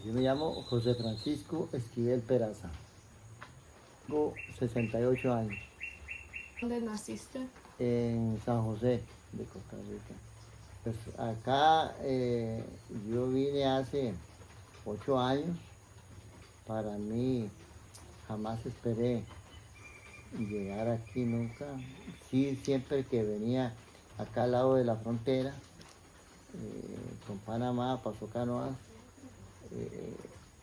Yo me llamo José Francisco Esquivel Peraza. Tengo 68 años ¿Dónde naciste? en San José de Costa Rica. Pues acá yo vine hace 8 años. Para mí jamás esperé llegar aquí nunca. Sí, siempre que venía acá al lado de la frontera, con Panamá, Paso Canoas, eh,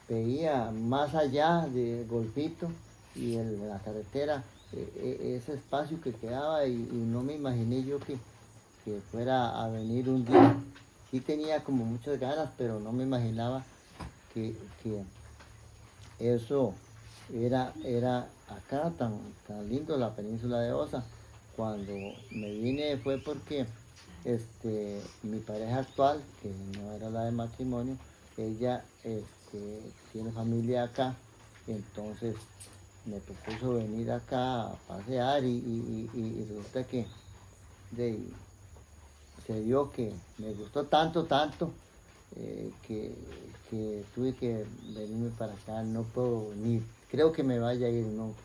veía más allá de Golfito y la carretera, ese espacio que quedaba y no me imaginé yo que fuera a venir un día. Sí tenía como muchas ganas, pero no me imaginaba que eso era acá tan lindo, la península de Osa. Cuando me vine fue porque mi pareja actual, que no era la de matrimonio, ella tiene familia acá, entonces me propuso venir acá a pasear y resulta que de, se dio que me gustó tanto, que tuve que venirme para acá, no puedo ni, creo que me vaya a ir nunca.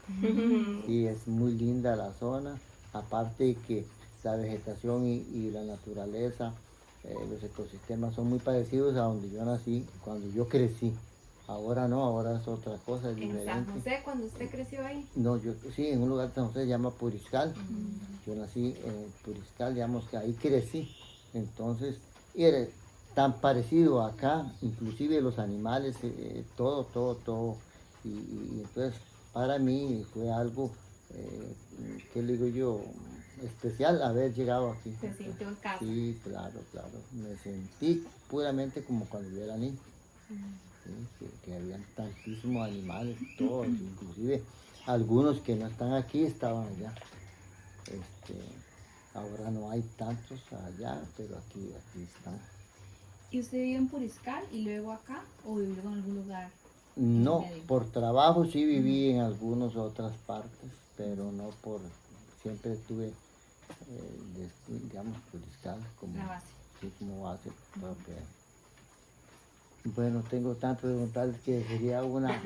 Y es muy linda la zona, aparte que la vegetación y la naturaleza, los ecosistemas son muy parecidos a donde yo nací, cuando yo crecí. Ahora no, ahora es otra cosa, es En diferente. San José, cuando usted creció ahí. No, yo sí, en un lugar de San José se llama Puriscal. Yo nací en Puriscal, digamos que ahí crecí. Entonces, y era tan parecido acá, inclusive los animales, todo. Y entonces, para mí fue algo, ¿qué le digo yo? Especial haber llegado aquí. Se sintió en casa. Sí, claro. Me sentí puramente como cuando yo era niño. ¿Sí? Que habían tantísimos animales, todos, inclusive algunos que no están aquí estaban allá. Este, ahora no hay tantos allá, pero aquí están. ¿Y usted vivió en Puriscal y luego acá o vivió en algún lugar? No, medio. por trabajo sí viví en algunas otras partes, pero no por, siempre tuve, digamos, Puriscal como, La base. sí, como base propia. Bueno, tengo tanto de contarles que sería una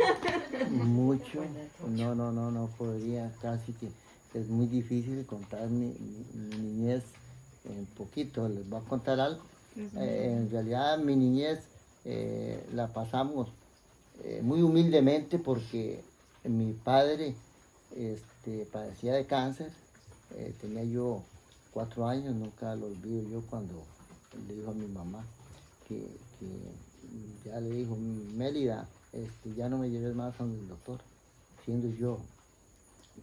mucho. No podría, casi que es muy difícil contar mi niñez en poquito. Les voy a contar algo. En realidad mi niñez la pasamos muy humildemente porque mi padre padecía de cáncer. Tenía yo 4 años, nunca lo olvido yo cuando le dijo a mi mamá que ya le dijo, Mélida, ya no me lleves más a el doctor, siendo yo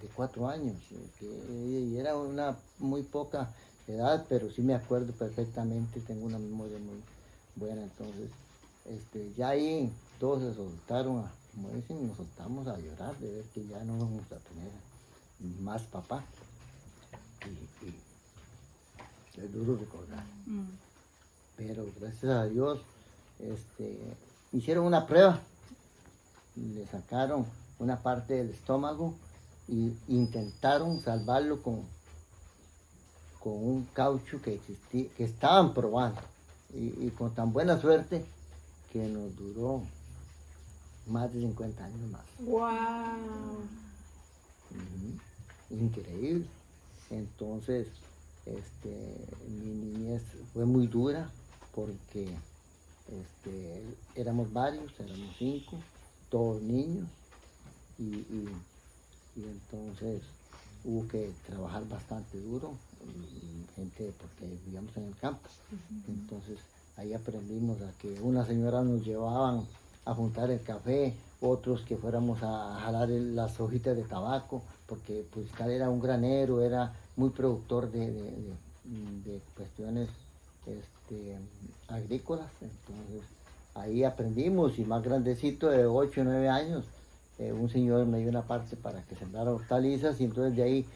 de 4 años, y era una muy poca edad, pero sí me acuerdo perfectamente, tengo una memoria muy buena. Entonces ya ahí todos se soltaron, como dicen, nos soltamos a llorar de ver que ya no vamos a tener más papá, y es duro recordar. Pero gracias a Dios hicieron una prueba, le sacaron una parte del estómago e intentaron salvarlo con un caucho que existía, que estaban probando, y con tan buena suerte que nos duró más de 50 años más. ¡Wow! Increíble. Entonces, mi niñez fue muy dura porque éramos varios, éramos 5, todos niños, y entonces hubo que trabajar bastante duro, gente, porque vivíamos en el campo. Entonces ahí aprendimos a que unas señoras nos llevaban a juntar el café, otros que fuéramos a jalar las hojitas de tabaco, porque pues era un granero, era muy productor de cuestiones agrícolas. Entonces ahí aprendimos, y más grandecito de 8 o 9 años, un señor me dio una parte para que sembrara hortalizas, y entonces de ahí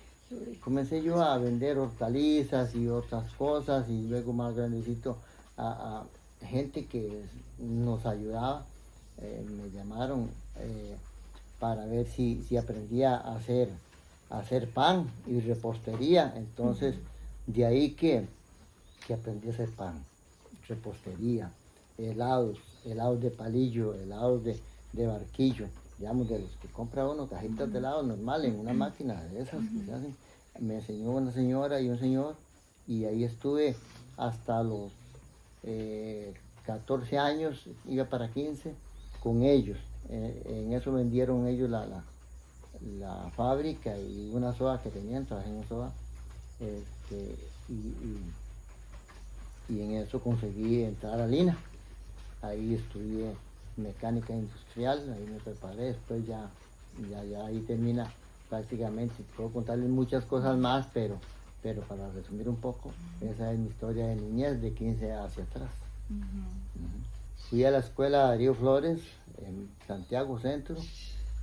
comencé yo a vender hortalizas y otras cosas, y luego más grandecito a gente que nos ayudaba. Me llamaron para ver si aprendía a hacer pan y repostería. Entonces de ahí que aprendí a hacer pan, repostería, helados, helados de palillo, helados de barquillo, digamos, de los que compra uno, cajitas de helado normal en una máquina de esas que se hacen. Me enseñó una señora y un señor, y ahí estuve hasta los 14 años, iba para 15 con ellos. En eso vendieron ellos la fábrica y una soda que tenían, trabajé en soda. Y en eso conseguí entrar a Lina. Ahí estudié mecánica industrial, ahí me preparé, después ya ahí termina prácticamente. Puedo contarles muchas cosas más, pero para resumir un poco, esa es mi historia de niñez, de 15 hacia atrás. Fui a la escuela Darío Flores en Santiago Centro,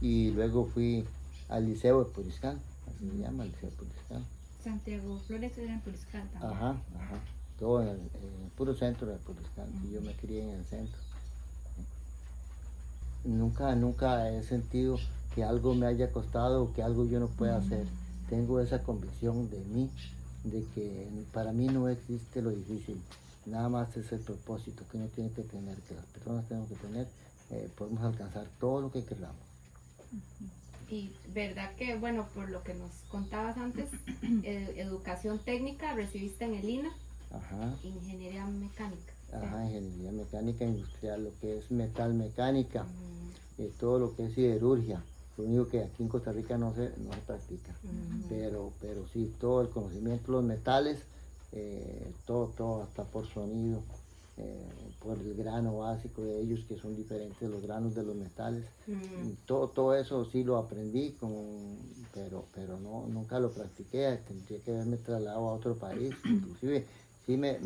y luego fui al Liceo de Puriscal, así se llama, el Liceo de Puriscal. Santiago Flores era en Puriscal también. Ajá, todo en el puro centro de Puriscal, y yo me crié en el centro. Nunca he sentido que algo me haya costado o que algo yo no pueda hacer. Tengo esa convicción de mí, de que para mí no existe lo difícil, nada más es el propósito que uno tiene que tener, que las personas tenemos que tener, podemos alcanzar todo lo que queramos. Y verdad que, bueno, por lo que nos contabas antes, educación técnica recibiste en el INA, Ajá. ingeniería mecánica. Ajá, ingeniería mecánica industrial, lo que es metal mecánica, todo lo que es siderurgia. Lo único que aquí en Costa Rica no se practica, pero sí, todo el conocimiento de los metales, todo, hasta por sonido, por el grano básico de ellos, que son diferentes los granos de los metales. Todo eso sí lo aprendí, pero nunca lo practiqué. Tendría que haberme trasladado a otro país. Inclusive sí me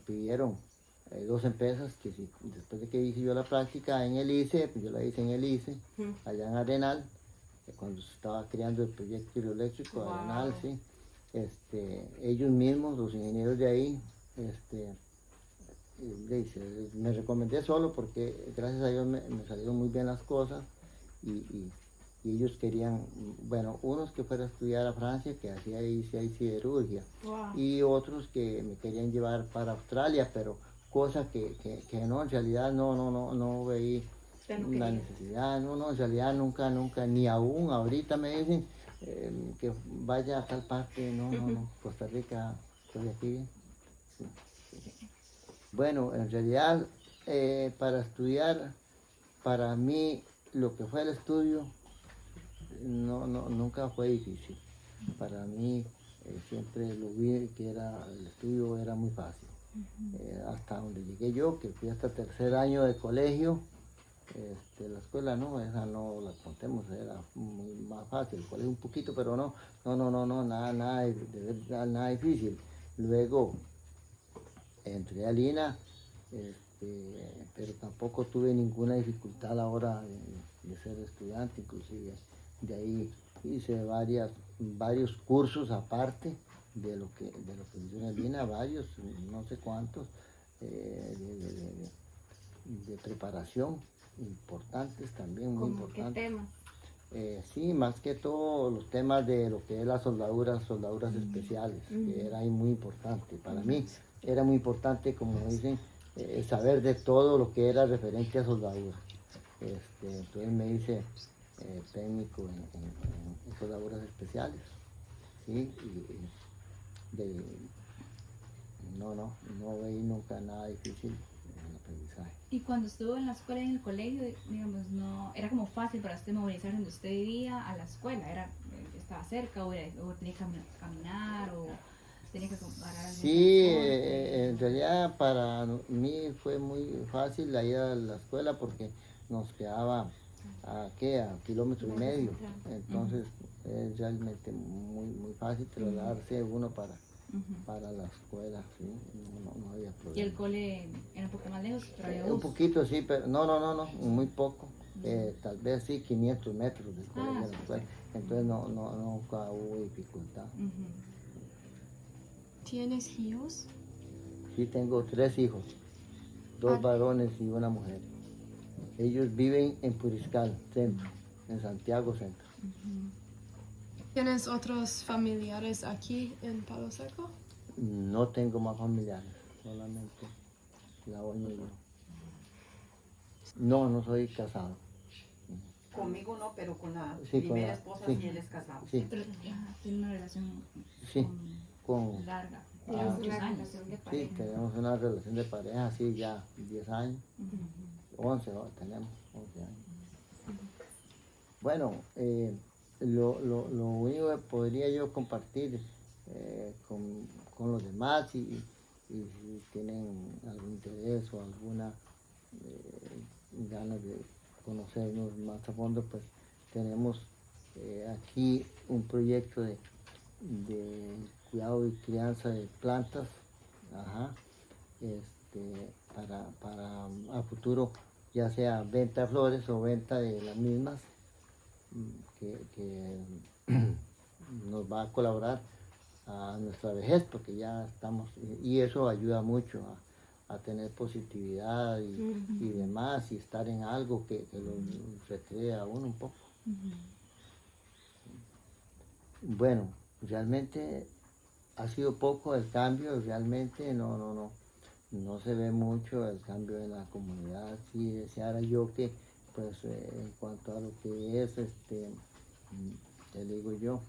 pidieron 2 empresas que si, después de que hice yo la práctica en el ICE, pues yo la hice en el ICE, allá en Arenal, cuando se estaba creando el proyecto hidroeléctrico de Arenal, sí. Ellos mismos, los ingenieros de ahí, me recomendé solo porque gracias a Dios me salieron muy bien las cosas, y ellos querían, bueno, unos que fuera a estudiar a Francia, que hacía ahí siderurgia, y otros que me querían llevar para Australia, pero cosa que no, en realidad no veí la necesidad, en realidad nunca, ni aún ahorita me dicen que vaya a tal parte, no, Costa Rica, estoy aquí. Sí. Bueno, en realidad para estudiar, para mí lo que fue el estudio nunca fue difícil. Para mí siempre lo vi que el estudio era muy fácil. Hasta donde llegué yo, que fui hasta 3er año de colegio, la escuela esa no la contemos, era muy más fácil, el colegio un poquito, pero nada difícil. Luego entré a Lina, pero tampoco tuve ninguna dificultad a la hora de ser estudiante. Inclusive de ahí hice varios cursos aparte de lo que hice en Lina, varios, no sé cuántos, de preparación, importantes también, muy importantes. ¿Qué temas? Sí, más que todo los temas de lo que es las soldaduras especiales, que era ahí muy importante. Para mí era muy importante, como dicen, saber de todo lo que era referente a soldadura. Entonces me hice técnico en soldaduras especiales, ¿sí? No veí nunca nada difícil en el aprendizaje. Y cuando estuvo en la escuela y en el colegio, digamos, no era como fácil para usted movilizarse donde usted vivía a la escuela, estaba cerca, o tenía que caminar, o tenía que comparar. Sí, en realidad para mí fue muy fácil la ida a la escuela, porque nos quedaba a 1,5 kilómetros, entonces es realmente muy fácil trasladarse uno para la escuela, ¿sí? No había problema. ¿Y el cole era un poco más lejos? Un poquito, sí, pero no, muy poco. Tal vez sí, 500 metros del colegio a la escuela. Entonces nunca hubo dificultad. ¿Tienes hijos? Sí, tengo 3 hijos, 2 varones y una mujer. Ellos viven en Puriscal, centro, en Santiago Centro. ¿Tienes otros familiares aquí en Palo Seco? No tengo más familiares, solamente la doña y yo. No, no soy casado. Conmigo no, pero con la Sí, con primera la- esposa sí. sí él es casado. Sí, Pero tiene una relación sí, con, larga. Tienes Ah, muchos una años. relación de sí, pareja. tenemos una relación de pareja, sí, ya 10 años, Ujú. 11, ¿no? Tenemos 11 años. Bueno, lo único que podría yo compartir con los demás y si tienen algún interés o alguna ganas de conocernos más a fondo, pues tenemos aquí un proyecto de cuidado y crianza de plantas, ajá, para a futuro, ya sea venta de flores o venta de las mismas, que nos va a colaborar a nuestra vejez, porque ya estamos, y eso ayuda mucho a tener positividad y demás, y estar en algo que lo recrea a uno un poco. Ujú. Bueno, realmente ha sido poco el cambio, realmente no se ve mucho el cambio en la comunidad. Sí deseara yo que, pues, en cuanto a lo que es, te digo yo,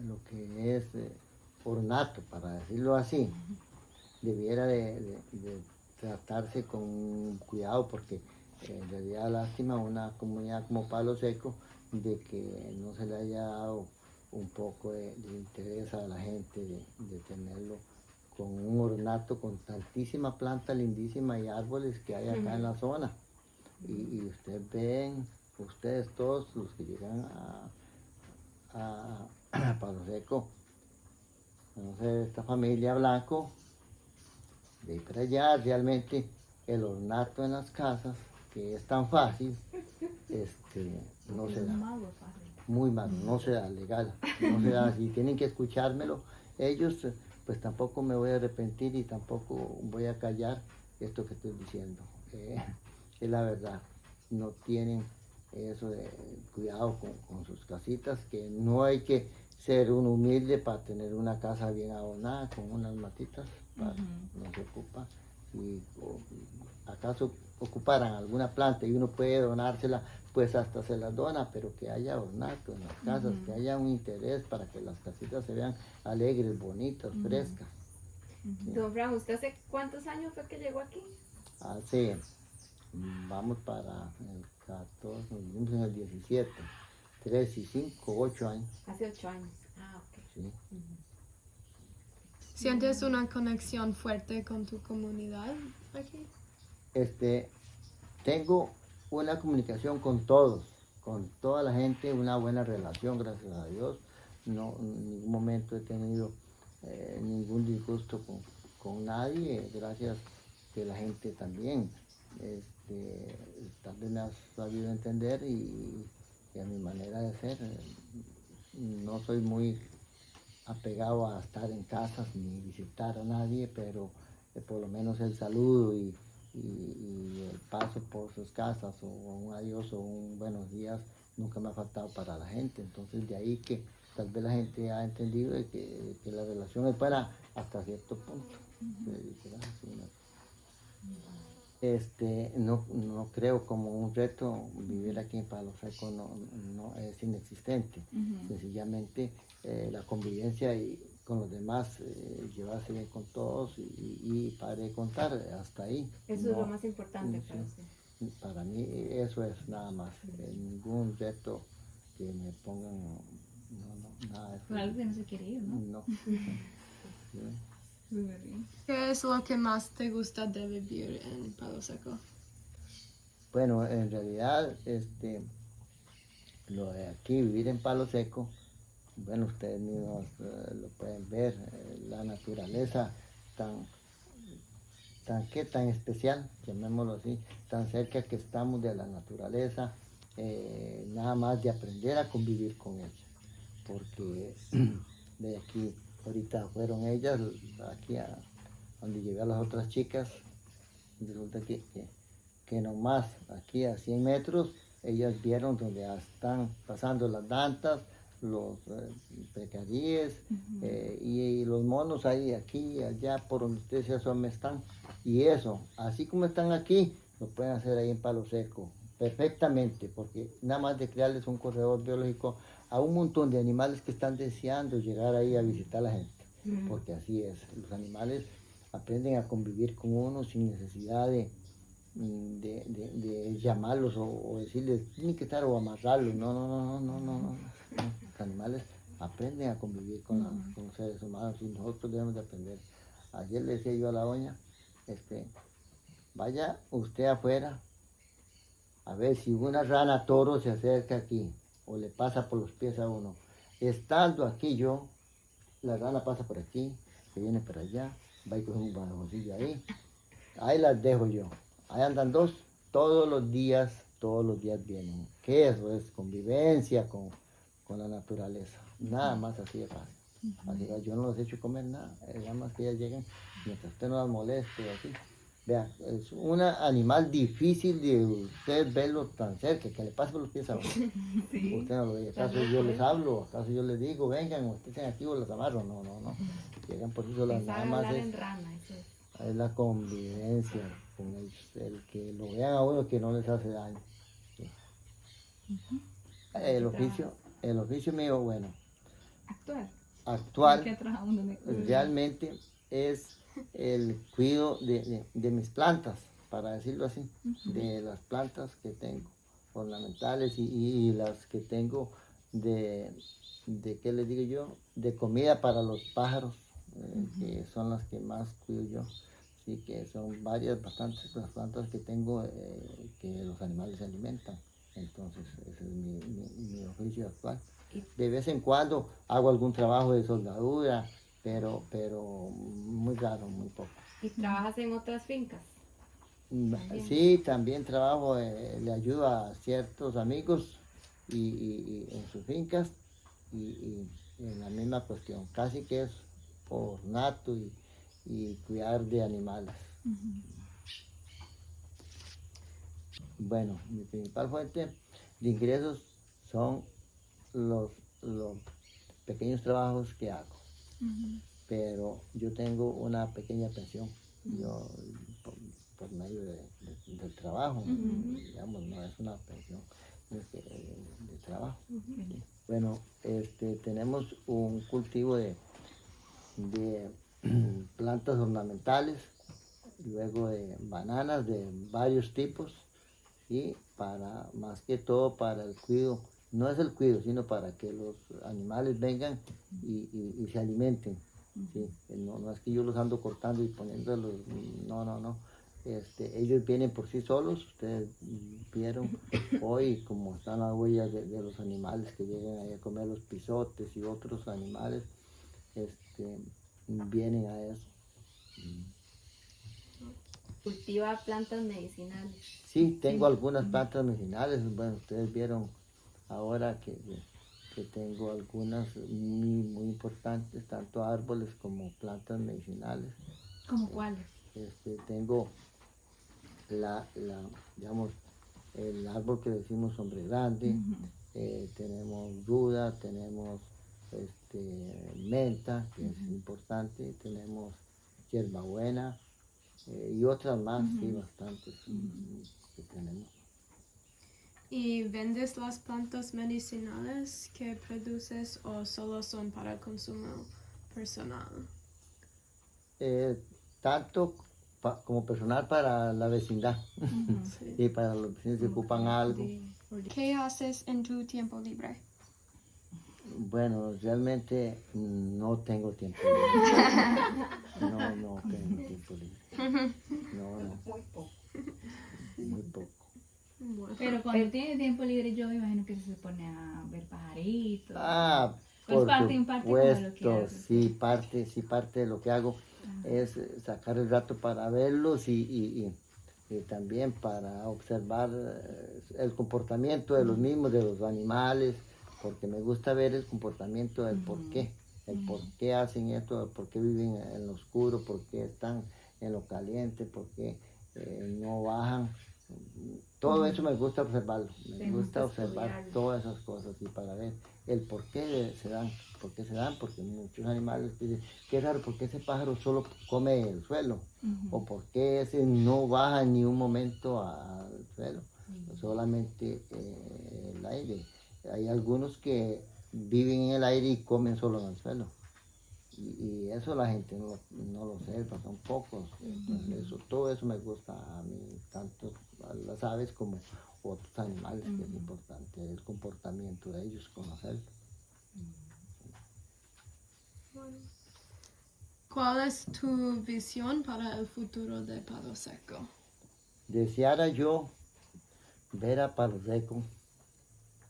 lo que es ornato, para decirlo así, debiera de tratarse con cuidado, porque en realidad lástima una comunidad como Palo Seco de que no se le haya dado un poco de interés a la gente de tenerlo con un ornato, con tantísima planta lindísima y árboles que hay acá en la zona. Y ustedes ven, ustedes todos los que llegan a Palo Seco, no sé, esta familia Blanco, de ahí para allá, realmente el ornato en las casas, que es tan fácil, no se Es da. un mago, padre. Muy malo, no se da, legal, no se da. Si tienen que escuchármelo, ellos, pues tampoco me voy a arrepentir y tampoco voy a callar esto que estoy diciendo. Es la verdad, no tienen eso de cuidado con sus casitas, que no hay que ser un humilde para tener una casa bien adornada con unas matitas, para, no se ocupa. Si acaso ocuparan alguna planta y uno puede donársela, pues hasta se las dona, pero que haya ornato en las casas, que haya un interés para que las casitas se vean alegres, bonitas, frescas. Sí. Don Fran, ¿usted hace cuántos años fue que llegó aquí? Hace, vamos para el 14, nos vimos en el 17, 3 y 5, 8 años. Hace 8 años. Ah, ok. Sí. ¿Sientes una conexión fuerte con tu comunidad aquí? Tengo una comunicación con todos, con toda la gente, una buena relación, gracias a Dios. No, en ningún momento he tenido ningún disgusto con nadie, gracias que la gente también tal vez me ha sabido entender y a mi manera de ser. No soy muy apegado a estar en casas ni visitar a nadie, pero por lo menos el saludo y el paso por sus casas o un adiós o un buenos días nunca me ha faltado para la gente. Entonces de ahí que tal vez la gente ha entendido de que la relación es buena hasta cierto punto. No creo como un reto vivir aquí en Palo Seco, no es inexistente. Sencillamente la convivencia y con los demás, llevarse bien con todos y para de contar hasta ahí. Eso es lo más importante sí, para usted. para mí eso es nada más, ningún reto que me pongan, nada de eso. Por algo que no se quiere ir, ¿no? No. Sí. Súper bien. ¿Qué es lo que más te gusta de vivir en Palo Seco? Bueno, en realidad, lo de aquí, vivir en Palo Seco, bueno, ustedes mismos lo pueden ver, la naturaleza tan especial, llamémoslo así, tan cerca que estamos de la naturaleza, nada más de aprender a convivir con ella, porque de aquí, ahorita fueron ellas, aquí donde llegué a las otras chicas, resulta que nomás aquí a 100 metros, ellas vieron donde están pasando las dantas, pecaríes y los monos ahí, aquí, allá, por donde ustedes ya son, están. Y eso, así como están aquí, lo pueden hacer ahí en Palo Seco, perfectamente, porque nada más de crearles un corredor biológico a un montón de animales que están deseando llegar ahí a visitar a la gente, porque así es, los animales aprenden a convivir con uno sin necesidad de llamarlos o decirles, tienen que estar o amarrarlos, no. Los animales aprenden a convivir con los seres humanos y nosotros debemos de aprender. Ayer le decía yo a la doña, vaya usted afuera a ver si una rana toro se acerca aquí o le pasa por los pies a uno. Estando aquí yo, la rana pasa por aquí, se viene para allá, va y coge un bajoncillo ahí las dejo yo. Ahí andan dos, todos los días vienen. ¿Qué es eso? Es convivencia con la naturaleza. Nada más así de fácil. Así que yo no los he hecho comer nada, nada más que ellas lleguen mientras usted no las moleste así. Vea, es un animal difícil de usted verlo tan cerca, que le pase por los pies a uno. Sí. Usted no lo ve. ¿Acaso yo les hablo? ¿Acaso yo les digo, vengan, ustedes estén aquí o los amarro? No. Llegan por sí solas, nada más hablar es, en rana, eso es. la convivencia con el que lo vean a uno que no les hace daño. Sí. El oficio mío, bueno, Actual. ¿Qué actual, trabaja uno de- realmente es el cuidado de mis plantas, para decirlo así, de las plantas que tengo, ornamentales y las que tengo ¿qué les digo yo? De comida para los pájaros, que son las que más cuido yo. Sí, que son bastantes las plantas que tengo que los animales se alimentan. Entonces, ese es mi oficio actual. De vez en cuando hago algún trabajo de soldadura, pero muy raro, muy poco. ¿Y trabajas en otras fincas? También. Sí, también trabajo, le ayudo a ciertos amigos y en sus fincas y en la misma cuestión, casi que es por nato y cuidar de animales. Bueno, mi principal fuente de ingresos son los pequeños trabajos que hago, pero yo tengo una pequeña pensión, yo por medio del trabajo, digamos, no es una pensión de trabajo. Sí. Bueno, tenemos un cultivo de plantas ornamentales, luego de bananas de varios tipos y más que todo para el cuidado, no es el cuidado, sino para que los animales vengan y se alimenten. ¿Sí? No es que yo los ando cortando y poniéndolos, no. Ellos vienen por sí solos, ustedes vieron hoy como están las huellas de los animales que llegan ahí a comer los pisotes y otros animales, vienen a eso. Cultiva plantas medicinales. Sí, tengo algunas plantas medicinales, bueno, ustedes vieron ahora que tengo algunas muy importantes, tanto árboles como plantas medicinales. ¿Cómo cuáles? Tengo digamos, el árbol que decimos hombre grande, tenemos ruda, tenemos menta, que es importante, tenemos hierbabuena y otras más, sí, bastantes que tenemos. ¿Y vendes las plantas medicinales que produces o solo son para consumo personal? Tanto como personal para la vecindad. Sí. Y para los vecinos que ocupan algo. ¿Qué haces en tu tiempo libre? Bueno, realmente no tengo tiempo libre. No tengo tiempo libre. No, Muy poco. muy poco. Bueno. Pero cuando tiene tiempo libre, yo me imagino que se pone a ver pajaritos. Por parte como de lo que supuesto, haces. sí, parte de lo que hago es sacar el rato para verlos y también para observar el comportamiento de los mismos, de los animales, porque me gusta ver el comportamiento del por qué hacen esto, el por qué viven en lo oscuro, por qué están en lo caliente, por qué no bajan. Todo eso me gusta observarlo, me Te gusta gusta observar estudiarlo. todas esas cosas y para ver el por qué se dan, porque muchos animales dicen, qué raro, ¿por qué ese pájaro solo come el suelo? O por qué ese no baja ni un momento al suelo, solamente el aire. Hay algunos que viven en el aire y comen solo en el suelo. Y eso la gente no lo observa, son pocos. Entonces, todo eso me gusta a mí, tanto a las aves como otros animales, que es importante, el comportamiento de ellos, conocerlo. ¿Cuál es tu visión para el futuro de Palo Seco? Deseara yo ver a Palo Seco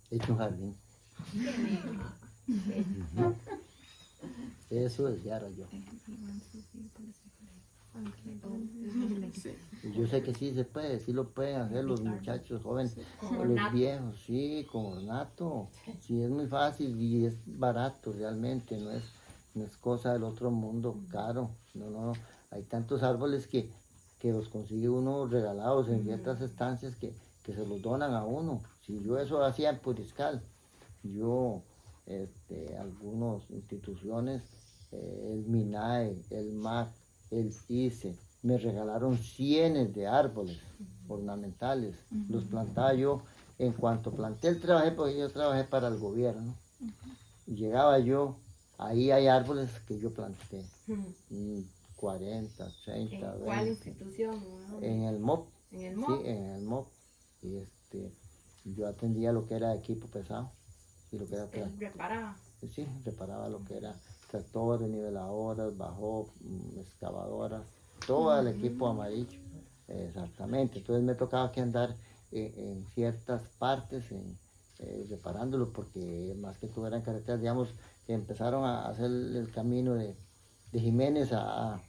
hecho un jardín. Ujú. Eso deseara yo. Y yo sé que sí se puede, sí lo pueden hacer los muchachos jóvenes, Con los ornato. viejos, sí, con ornato. Sí, es muy fácil y es barato realmente, no es cosa del otro mundo, caro. No. Hay tantos árboles que los consigue uno regalados en ciertas estancias que se los donan a uno. Si yo eso hacía en Puriscal, yo, algunas instituciones, el MINAE, el MAC, el ICE, me regalaron cientos de árboles ornamentales. Los plantaba yo, en cuanto planté el trabajé, porque yo trabajé para el gobierno. Y llegaba yo, ahí hay árboles que yo planté, 40, 30, ¿En cuál 20, institución? en el MOP. ¿En el Sí, MOP? en el MOP. Y yo atendía lo que era equipo pesado y lo que era Él reparaba. sí, reparaba lo que era tractores, niveladoras, bajo, excavadoras, todo el equipo amarillo, exactamente. Entonces me tocaba que andar en ciertas partes reparándolo, porque más que todo eran carreteras, digamos, que empezaron a hacer el camino de Jiménez a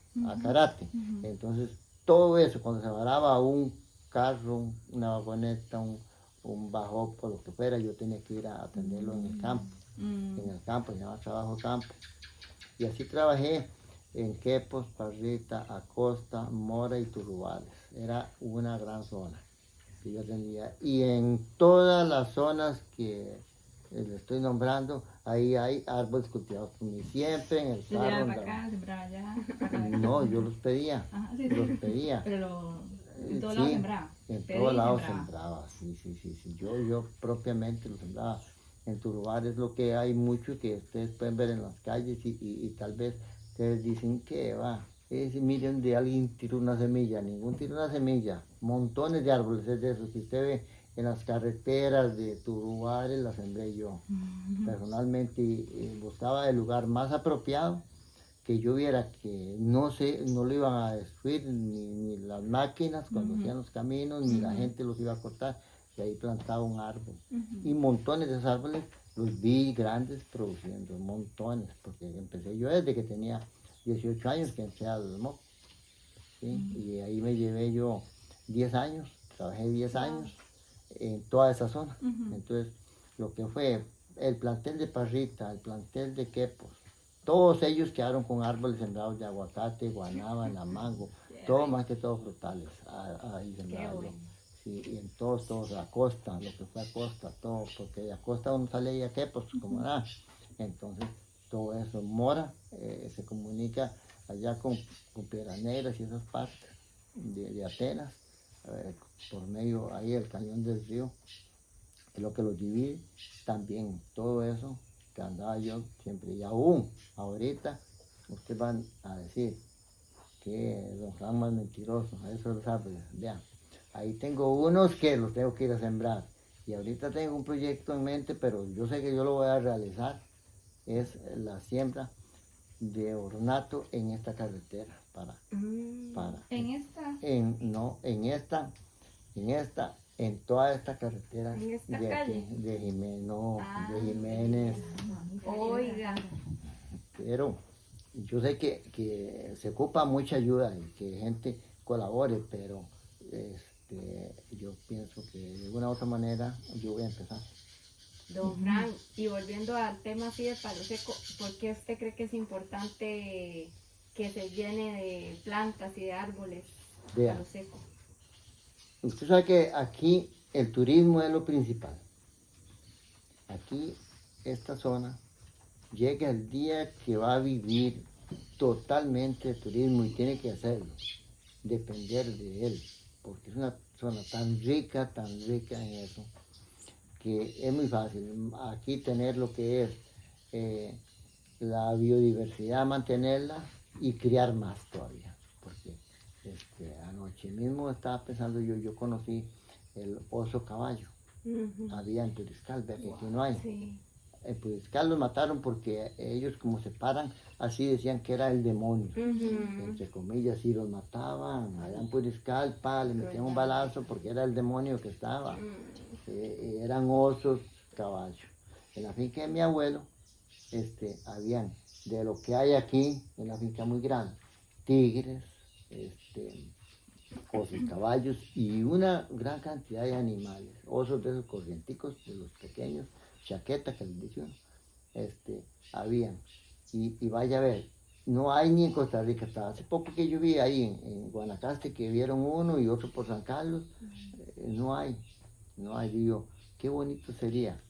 Karate. Entonces todo eso, cuando se varaba un carro, una vagoneta, un bajo, por lo que fuera, yo tenía que ir a atenderlo en el campo. En el campo, se llama trabajo de campo. Y así trabajé en Quepos, Parrita, Acosta, Mora y Turrubales. Era una gran zona que yo atendía. Y en todas las zonas que le estoy nombrando, ahí hay árboles cultivados por mí. Siempre en el Se carro llevaba para andaba. acá, sembraba allá. para acá. No, yo los pedía. Ajá, sí, Los sí. pedía. Pero en todos Sí, lados sembraba. en Pedí todos y lados sembraba. sembraba, sí. Yo propiamente lo sembraba. En Turrubar es lo que hay mucho que ustedes pueden ver en las calles y tal vez ustedes dicen que va. Miren, de alguien tiró una semilla, ningún tiró una semilla. Montones de árboles, es de esos que usted ve en las carreteras de Turrubar, las sembré yo. Personalmente buscaba el lugar más apropiado que yo viera que no lo iban a destruir ni las máquinas cuando hacían los caminos, ni la gente los iba a cortar, y ahí plantaba un árbol. Y montones de esos árboles los vi grandes produciendo, montones, porque empecé yo desde que tenía 18 años que entré al MOC, ¿sí? Y ahí me llevé yo 10 años, trabajé 10 años en toda esa zona. Entonces, lo que fue el plantel de Parrita, el plantel de Quepos, todos ellos quedaron con árboles sembrados de aguacate, guanábana, mango, todo más que todo frutales, ahí sembrados. bueno. Sí, y en todos, Acosta, lo que fue Acosta, todo, porque de Acosta uno sale y a Quepos, como nada. Entonces, todo eso, Mora se comunica allá con Piedras Negras y esas partes de Atenas, por medio ahí del cañón del río, es lo que los divide, también todo eso que andaba yo siempre, y aún ahorita ustedes van a decir que los Juan más mentirosos, a eso los árboles, vean, ahí tengo unos que los tengo que ir a sembrar, y ahorita tengo un proyecto en mente, pero yo sé que yo lo voy a realizar, es la siembra de ornato en esta carretera, En esta. en toda esta carretera ¿En esta de calle? aquí, de Jiménez, no, Ah, de Jiménez, Oiga. pero yo sé que se ocupa mucha ayuda y que gente colabore, pero yo pienso que de alguna u otra manera yo voy a empezar. Don Frank, y volviendo al tema así de Palo Seco, ¿por qué usted cree que es importante que se llene de plantas y de árboles Vea. Palo Seco? usted sabe que aquí el turismo es lo principal. Aquí, esta zona, llega el día que va a vivir totalmente de turismo y tiene que hacerlo, depender de él, porque es una zona tan rica en eso, que es muy fácil aquí tener lo que es la biodiversidad, mantenerla y criar más todavía, porque anoche mismo estaba pensando yo conocí el oso caballo, Ujú. había en Turiscal, vea que aquí no hay. Sí. En Puriscal los mataron porque ellos como se paran, así decían que era el demonio. Ujú. Entre comillas, y los mataban. Allá en Puriscal, le metían un balazo porque era el demonio que estaba. Eran osos, caballos. En la finca de mi abuelo, habían, de lo que hay aquí, en la finca muy grande, tigres, osos, caballos y una gran cantidad de animales. Osos de esos corrienticos, de los pequeños, chaqueta que les dice uno, habían. Y vaya a ver, no hay ni en Costa Rica. Hasta hace poco que yo vi ahí en Guanacaste que vieron uno y otro por San Carlos, no hay, digo, qué bonito sería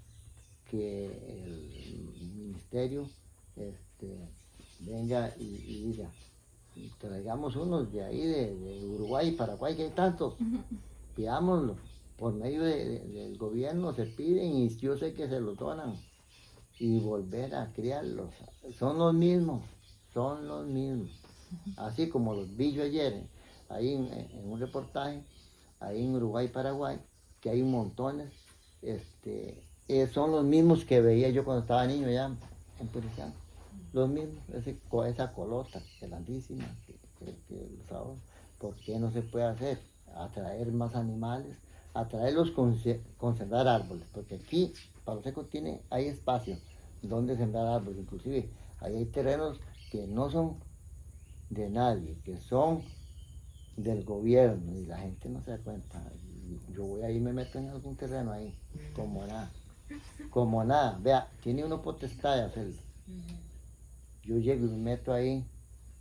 que el ministerio venga y diga, traigamos unos de ahí, de Uruguay y Paraguay, que hay tantos, pidámoslo, por medio del gobierno se piden y yo sé que se los donan, y volver a criarlos, son los mismos, así como los vi yo ayer, ahí en un reportaje, ahí en Uruguay y Paraguay, que hay montones, son los mismos que veía yo cuando estaba niño ya en Puriciano. Los mismos, esa colota grandísima que los ahora. ¿Por qué no se puede hacer? Atraer más animales, atraerlos con sembrar árboles, porque aquí Palo Seco hay espacio donde sembrar árboles, inclusive ahí hay terrenos que no son de nadie, que son del gobierno y la gente no se da cuenta. Yo voy ahí y me meto en algún terreno ahí, como nada, vea, tiene uno potestad de hacerlo. Yo llego y me meto ahí,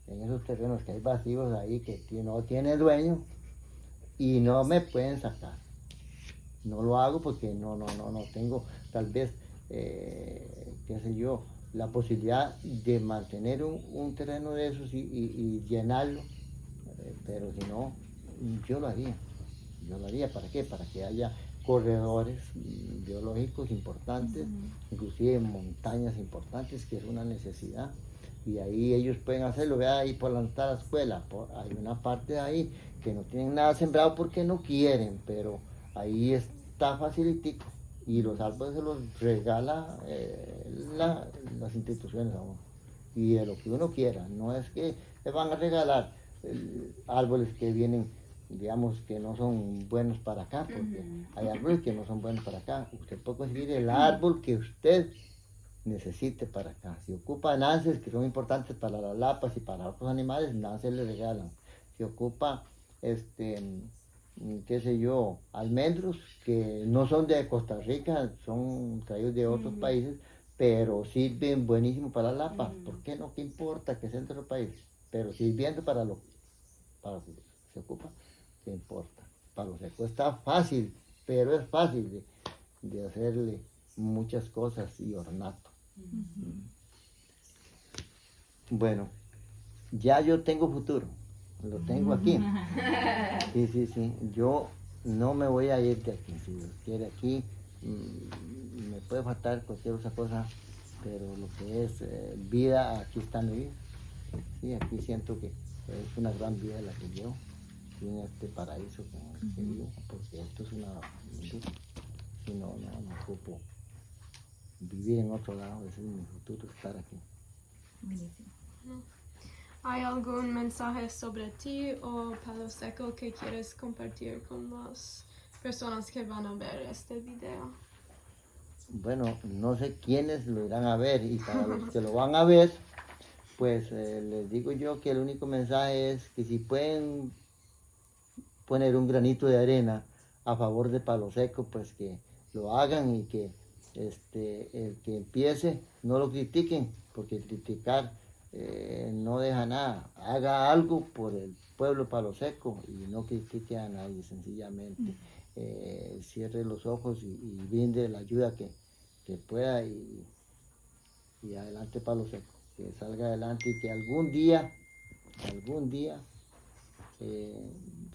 en esos terrenos que hay vacíos ahí, que no tiene dueño, y no me pueden sacar. No lo hago porque no tengo, tal vez, qué sé yo, la posibilidad de mantener un terreno de esos y llenarlo, pero si no, yo lo haría. ¿Para qué? Para que haya corredores biológicos importantes, inclusive montañas importantes, que es una necesidad, y ahí ellos pueden hacerlo. Vea ahí por la escuela, hay una parte de ahí que no tienen nada sembrado porque no quieren, pero ahí está facilitico, y los árboles se los regala las instituciones a uno, y de lo que uno quiera, no es que le van a regalar árboles que vienen, digamos, que no son buenos para acá, porque hay árboles que no son buenos para acá. Usted puede conseguir el árbol que usted necesite para acá. Si ocupa nances, que son importantes para las lapas y para otros animales, nances le regalan. Si ocupa, qué sé yo, almendros, que no son de Costa Rica, son traídos de otros países, pero sirven buenísimo para las lapas. ¿Por qué no? ¿Qué importa que sean de otro país? Pero sirviendo para lo que se ocupa, ¿qué importa? Para lo seco está fácil, pero es fácil de hacerle muchas cosas y ornato. Bueno, ya yo tengo futuro, lo tengo aquí. Sí, yo no me voy a ir de aquí, si Dios quiere aquí, me puede faltar cualquier otra cosa, pero lo que es vida, aquí está mi vida. Sí, aquí siento que es una gran vida la que llevo, en este paraíso con el que vivo, porque esto es una industria, y no ocupo vivir en otro lado, ese es mi futuro, estar aquí. Buenísimo. ¿Hay algún mensaje sobre ti o Palo Seco que quieres compartir con las personas que van a ver este video? Bueno, no sé quiénes lo irán a ver, y para los que lo van a ver, pues les digo yo que el único mensaje es que si pueden poner un granito de arena a favor de Palo Seco, pues que lo hagan, y que el que empiece no lo critiquen, porque criticar no deja nada. Haga algo por el pueblo Palo Seco y no critique a nadie, sencillamente. Cierre los ojos y brinde la ayuda que pueda y adelante Palo Seco. Que salga adelante y que algún día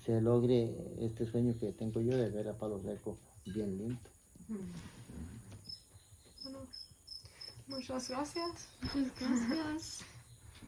se logre este sueño que tengo yo de ver a Palo Seco bien lindo. Bueno, muchas gracias. Muchas gracias.